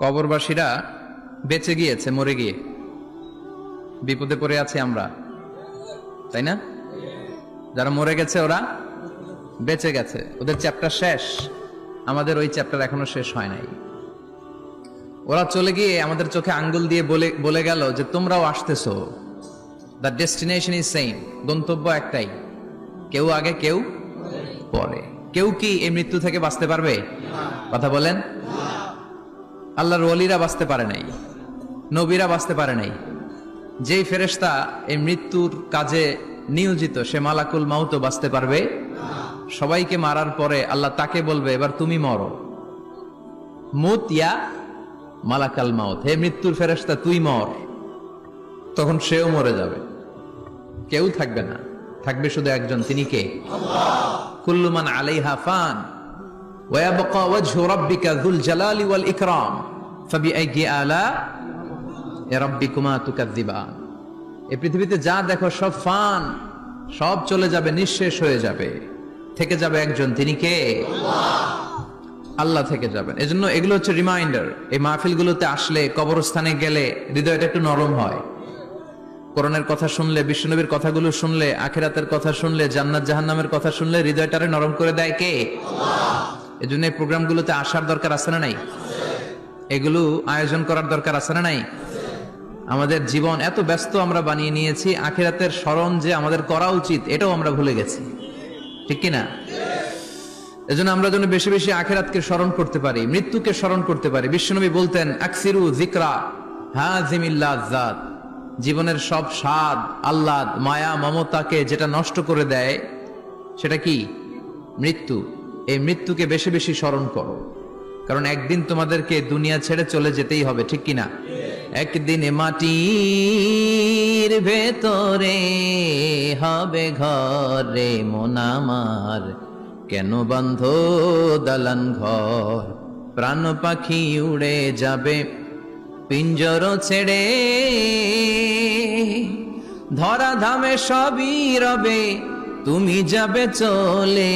কবরবাসীরা বেঁচে গিয়েছে মরে গিয়ে, বিপদে পড়ে আছি আমরা, তাই না? যারা মরে গেছে ওরা বেঁচে গেছে, ওদের চ্যাপ্টার শেষ, আমাদের ওই চ্যাপ্টার এখনো শেষ হয় নাই। ওরা চলে গিয়ে আমাদের চোখে আঙ্গুল দিয়ে বলে গেল যে তোমরাও আসতেছো, দ্য ডেস্টিনেশন ইজ সেম, গন্তব্য একটাই, কেউ আগে কেউ পরে। কেউ কি এই মৃত্যু থেকে বাঁচতে পারবে? কথা বলেন। আল্লাহর ওয়ালিরা বাঁচতে পারে নাই, নবীরা বাঁচতে পারে নাই। যেই ফেরেশতা এই মৃত্যুর কাজে নিয়োজিত সে মালাকুল মাউতও বাঁচতে পারবে? সবাইকে মারার পরে আল্লাহ তাকে বলবে এবার তুমি মরো, মুত ইয়া মালাকাল মাউত, হে মৃত্যুর ফেরেশতা তুই মর। তখন সেও মরে যাবে, কেউ থাকবে না, থাকবে শুধু একজন, তিনি কে? কুল্লু মান আলাইহা ফান ওয়া ইয়াবকা ওয়াজহু রাব্বিকা যুল জালালি ওয়াল ইকরাম ফাবিআইয়ি আলা রাব্বিকুমা তুকাযযিবান। এই পৃথিবীতে যা দেখো সব ফান, সব চলে যাবে, নিঃশেষ হয়ে যাবে, থেকে যাবে একজন, তিনি কে? আল্লাহ থেকে যাবেন। এজন্য এগুলো হচ্ছে রিমাইন্ডার। এই মাহফিলগুলোতে আসলে, কবরস্থানে গেলে হৃদয়টা একটু নরম হয়। কোরআনের কথা শুনলে, বিশ্বনবীর কথাগুলো শুনলে, আখিরাতের কথা শুনলে, জান্নাত জাহান্নামের কথা শুনলে হৃদয়টারে নরম করে দেয় কে? আল্লাহ। এজন্য এই প্রোগ্রামগুলোতে আসার দরকার আছে না নাই? এগুলো আয়োজন করার দরকার আছে না নাই? আমাদের জীবন এত ব্যস্ত আমরা বানিয়ে নিয়েছি, আখিরাতের স্মরণ যে আমাদের করা উচিত এটাও আমরা ভুলে গেছি, ঠিক কিনা? এজন্য আমরা যেন বেশি বেশি আখিরাতকে স্মরণ করতে পারি, মৃত্যুকে স্মরণ করতে পারি। বিশ্বনবী বলতেন আকসিরু যিকরা হাযিমিল লাযযাত, জীবনের সব স্বাদ, আহ্লাদ, মায়া, মমতাকে যেটা নষ্ট করে দেয় সেটা কি? মৃত্যু। এই মৃত্যুকে বেশি বেশি স্মরণ করো, কারণ একদিন তোমাদেরকে দুনিয়া ছেড়ে চলে যেতেই হবে, ঠিক কিনা? একদিন মাটির ভেতরে হবে ঘরে মন আমার, কেন বান্ধ দালান ঘর, প্রাণ পাখি উড়ে যাবে পিঞ্জর ছেড়ে, ধরা ধামে সবই রবে তুমি যাবে চলে,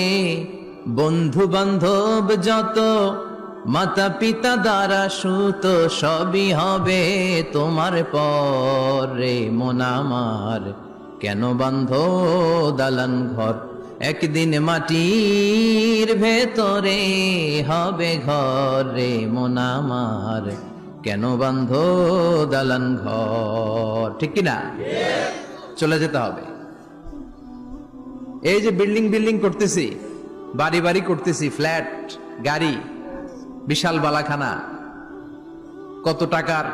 বন্ধু বান্ধব যত, মাতা পিতা দ্বারা সুত, সবই হবে তোমার পরে মন আমার, কেন বান্ধ দালান ঘর, একদিন মাটির ভেতরে হবে ঘরে মন আমার, কেন বান্ধ দালান ঘর, ঠিক কিনা? চলে যেতে হবে। এই যে বিল্ডিং বিল্ডিং করতেছি, বাড়ি বাড়ি করতেছি, ফ্ল্যাট, গাড়ি, বিশাল বালাখানা, কত টাকার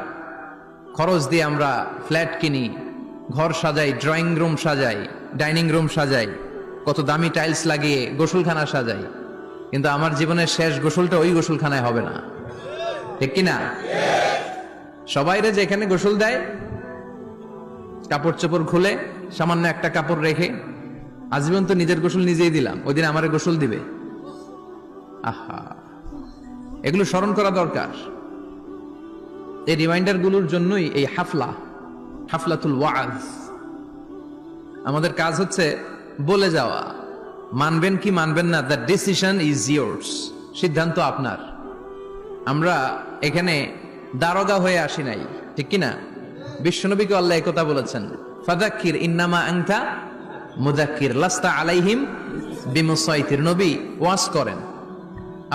খরচ দিয়ে আমরা ফ্ল্যাট কিনি, ঘর সাজাই, ড্রয়িং রুম সাজাই, ডাইনিং রুম সাজাই, কত দামি টাইলস লাগিয়ে গোসলখানা সাজাই, কিন্তু আমার জীবনের শেষ গোসলটা ওই গোসলখানায় হবে না, ঠিক কিনা? সবাইরে যেখানে গোসল দেয়, কাপড় চোপড় খুলে সামান্য একটা কাপড় রেখে, আজীবন তো নিজের গোসল নিজেই দিলাম, ওই দিন আমারে গোসল দিবে। আহা, এগুলো স্মরণ করা দরকার। এই রিমাইন্ডার গুলোর জন্যই এই হাফলাতুল ওয়াজ। আমাদের কাজ হচ্ছে বলে যাওয়া, মানবেন কি মানবেন না, দ্য ডিসিশন ইজ ইয়োর্স, সিদ্ধান্ত আপনার। আমরা এখানে দারোগা হয়ে আসি নাই, ঠিক কিনা? বিশ্বনবীকে আল্লাহ একথা বলেছেন, ফাযাক্কির ইন্নামা আনতা মুযাক্কির লাস্তা আলাইহিম বিমুসাইতির। নবী ওয়াজ করেন,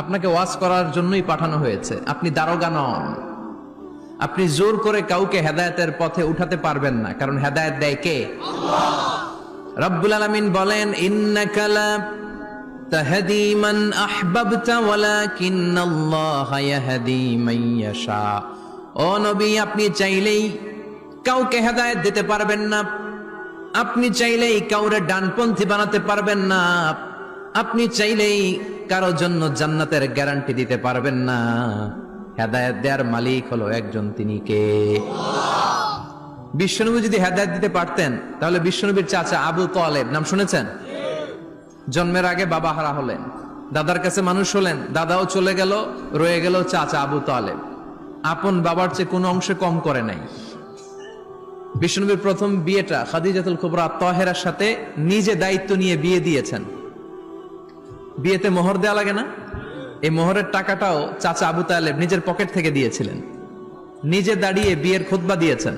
আপনাকে ওয়াজ করার জন্যই পাঠানো হয়েছে, আপনি দারোগা নন। আপনি জোর করে কাউকে হেদায়েতের পথে উঠাতে পারবেন না, কারণ হেদায়েত দেয় কে? আল্লাহ। রব্বুল আলামিন বলেন ইন্নাকা লা তাহদি মান আহবাবতা ওয়ালাকিন্নাল্লাহা ইয়াহদি মান ইয়াশা। ও নবী, আপনি চাইলেই কাউকে হেদায়েত দিতে পারবেন না, আপনি চাইলেই কাউরে ডানপন্থী বানাতে পারবেন না, আপনি চাইলেই কারো জন্য জান্নাতের গ্যারান্টি দিতে পারবেন না। হেদায়েত দেওয়ার মালিক হলো একজন, তিনি কে? বিশ্বনবী যদি হেদায়েত দিতে পারতেন তাহলে বিশ্বনবীর চাচা আবু তালেব, নাম শুনেছেন? জন্মের আগে বাবা হারা হলেন, দাদার কাছে মানুষ হলেন, দাদাও চলে গেল, রয়ে গেল চাচা আবু তালেব। আপন বাবার চেয়ে কোনো অংশে কম করে নাই। বিশ্বনবীর প্রথম বিয়েটা খাদিজাতুল কুবরা তাহেরার সাথে নিজে দায়িত্ব নিয়ে বিয়ে দিয়েছেন। বিয়েতে মোহর দেয়া লাগে না? এই মোহরের টাকাটাও চাচা আবু তালেব নিজের পকেট থেকে দিয়েছিলেন, নিজে দাঁড়িয়ে বিয়ের খুতবা দিয়েছেন,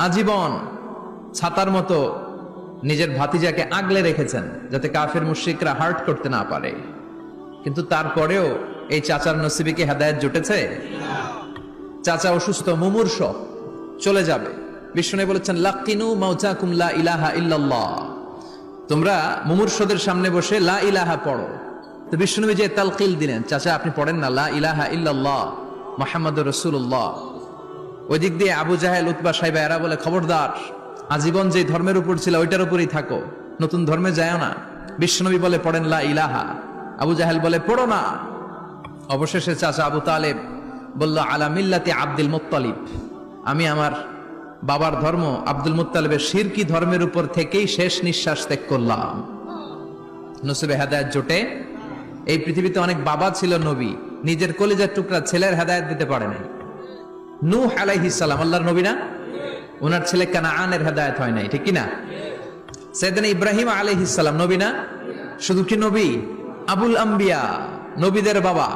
আজীবন ছাতার মতো নিজের ভাতিজাকে আগলে রেখেছেন যাতে কাফের মুশরিকরা হার্ট করতে না পারে। কিন্তু তারপরেও এই চাচার নসিবে কি হেদায়েত জুটেছে? চাচা অসুস্থ, মুমূর্ষ, চলে যাবে। বিষ্ণু বলেছেন লাকিনু মাউতাকুম লা ইলাহা ইল্লাল্লাহ, তোমরা মুমূর্ষদের সামনে বসে লা ইলাহা পড়ো। তো বিষ্ণু যে তালকিল দিলেন, চাচা আপনি পড়েন না লা ইলাহা ইল্লাল্লাহ মুহাম্মাদুর রাসূলুল্লাহ। ওই দিক দিয়ে আবু জাহেল, উতবা, সাইবা এরা বলে খবরদার, আজীবন যে ধর্মের উপর ছিল ওইটার উপরই থাকো, নতুন ধর্মে যায় না। বিশ্বনবী বলে পড়েন লা ইলাহা, আবু জাহেল বলে পড়ো না। অবশেষে চাচা আবু তালেব বলল আলা মিল্লাতি আব্দুল মুত্তালিব, আমি আমার বাবার ধর্ম আব্দুল মুত্তালিবের শিরকি ধর্মের উপর থেকেই শেষ নিঃশ্বাস ত্যাগ করলাম। নসিবে হেদায়েত জোটে। এই পৃথিবীতে অনেক বাবা ছিল নবী, নিজের কলিজার টুকরা ছেলের হেদায়েত দিতে পারে নাই। নূহ আলাইহিস সালাম আল্লাহর নবী না? ওনার ছেলে কানাআনের হেদায়েত হয় নাই, ঠিক কি না? সাইয়েদনা ইব্রাহিম আলাইহিস সালাম নবী না? শুধু কি নবী? আবুল আম্বিয়া, নবীদের বাবা।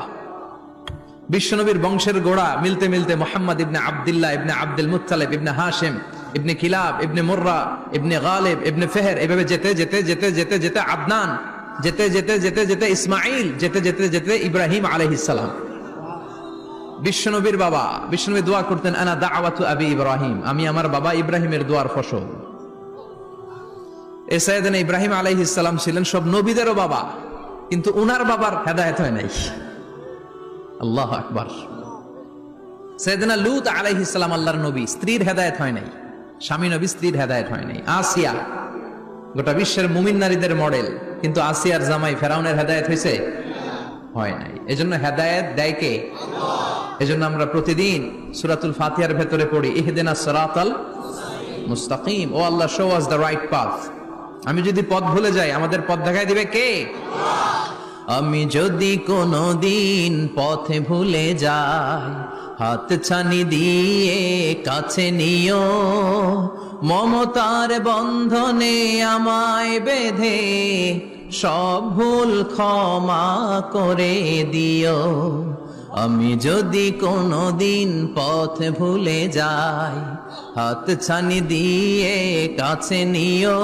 বিশ্বনবীর বংশের গোড়া মিলতে মিলতে মুহাম্মদ ইবনে আব্দুল্লাহ ইবনে আব্দুল মুত্তালিব ইবনে হাশিম ইবনে কিলাব ইবনে মুররা ইবনে গালিব ইবনে ফেহর, এভাবে যেতে যেতে যেতে যেতে যেতে আদনান, যেতে যেতে যেতে যেতে ইসমাইল, যেতে যেতে যেতে ইব্রাহিম আলাইহিস সালাম। বিশ্বনবীর বাবা, বিশ্বনবী দোয়া করতেন আনা দাওয়াতু আবি ইব্রাহিম, আমি আমার বাবা ইব্রাহিমের দোয়ার ফসল। এ সাইয়েদনা ইব্রাহিম আলাইহিস সালাম ছিলেন সব নবীদেরও বাবা, কিন্তু উনার বাবার হেদায়েত হয় নাই। আল্লাহু আকবার। সাইয়েদনা লূত আলাইহিস সালাম আল্লাহর নবী, স্ত্রীর হেদায়েত হয় নাই, স্বামী নবী, স্ত্রীর হেদায়েত হয় নাই। আসিয়া গোটা বিশ্বের মুমিন নারীদের মডেল, কিন্তু আসিয়ার জামাই ফেরাউনের হেদায়েত হয়েছে? হয় নাই। এজন্য হেদায়েত দেয় কে? এজন্য আমরা প্রতিদিন সূরাতুল ফাতিহার ভেতরে পড়ি ইহদিনাস সিরাতাল মুস্তাকিম, ও আল্লাহ show us the right path. আমি যদি পথ ভুলে যাই, আমাদের পথ দেখায় দিবে কে? আমি যদি কোনোদিন পথে ভুলে যাই, হাত ছানি দিয়ে কাছে নিও, মমতার বন্ধনে আমায় বেঁধে সব ভুল ক্ষমা করে দিও। আমি যদি কোনোদিন পথ ভুলে যাই, হাত ছানি দিয়ে কাছে নিও,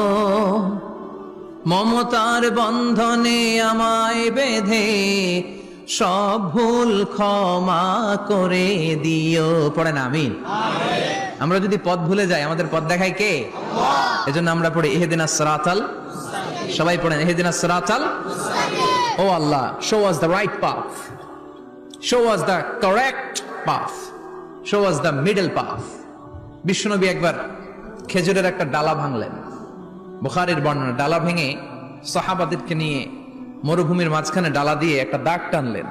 মমতার বন্ধনে আমায় বেঁধে সব ভুল ক্ষমা করে দিও। পড়েন আমিন। আমরা যদি পথ ভুলে যাই, আমাদের পথ দেখায় কে? এজন্য আমরা পড়ি ইহদিনাস সিরাতাল, সবাই পড়েন ইহদিনাস সিরাতাল। O Allah, show us the right path, show us the correct path, show us the middle path. বিশ্বনবী একবার খেজুরের একটা ডালা ভাঙলেন, বুখারীর বর্ণনা। ডালা ভেঙে সাহাবাদেরকে নিয়ে মরুভূমির মাঝখানে ডালা দিয়ে একটা দাগ টানলেন,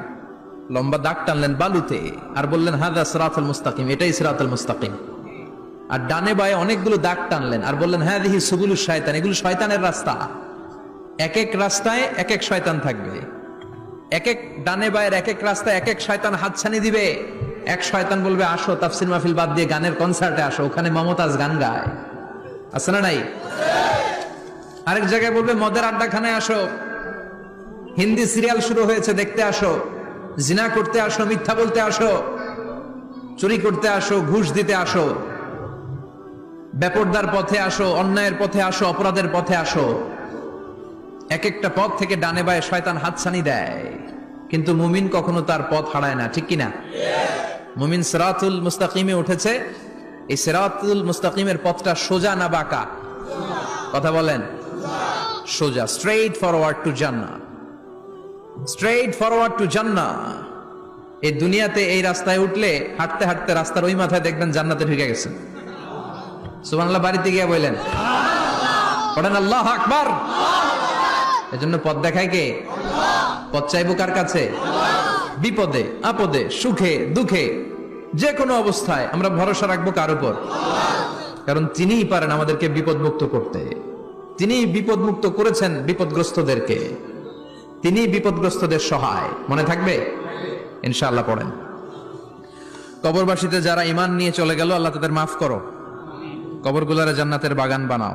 লম্বা দাগ টানলেন বালুতে, আর বললেন হাদা সিরাতুল মুস্তাকিম, এটাই সিরাতুল মুস্তাকিম। আর ডানে বায়ে অনেকগুলো দাগ টানলেন আর বললেন হাদিহি সুবুলুশ শয়তান, এগুলো শয়তানের রাস্তা। এক এক রাস্তায় এক এক শয়তান থাকবে, এক এক ডানে বায়ের এক এক রাস্তায় এক এক শয়তান হাতছানি দিবে। এক শয়তান বলবে আসো তাফসির মাহফিল বাদ দিয়ে গানের কনসার্টে আসো, ওখানে মমতাজ গান গায়, আছে না নাই? আরেক জায়গায় বলবে মদের আড্ডাখানায় আসো, হিন্দি সিরিয়াল শুরু হয়েছে দেখতে আসো, জিনা করতে আসো, মিথ্যা বলতে আসো, চুরি করতে আসো, ঘুষ দিতে আসো, বেপরদার পথে আসো, অন্যায়ের পথে আসো, অপরাধের পথে আসো। এক একটা পথ থেকে ডানে বায়ে শয়তান হাতছানি দেয়, কিন্তু মুমিন কখনো তার পথ হারায় না, ঠিক কিনা? মুমিন সিরাতুল মুস্তাকিমে উঠেছে। এই সিরাতুল মুস্তাকিমের পথটা সোজা না বাঁকা? কথা বলেন। সোজা, straight forward to Jannah, straight forward to Jannah. এই দুনিয়াতে এই রাস্তায় উঠলে হাঁটতে হাঁটতে রাস্তার ওই মাথায় দেখবেন জান্নাতে ঢুকে গেছেন। সুবহানাল্লাহ বাড়িতে গিয়ে বললেন, পড়েন আল্লাহু আকবার। এজন্য পথ দেখায় কে? পথ চাইবো কার কাছে? বিপদে আপদে, সুখে দুঃখে, যে কোনো অবস্থায় আমরা ভরসা রাখবো কার উপর? কারণ তিনিই পারেন আমাদেরকে বিপদ মুক্ত করতে। তিনি বিপদ মুক্ত করেছেন বিপদগ্রস্তদেরকে, তিনি বিপদগ্রস্তদের সহায়। মনে থাকবে ইনশাআল্লাহ। পড়েন কবরবাসীতে যারা ঈমান নিয়ে চলে গেল, আল্লাহ তাদের মাফ করো, কবরগুলারে জান্নাতের বাগান বানাও।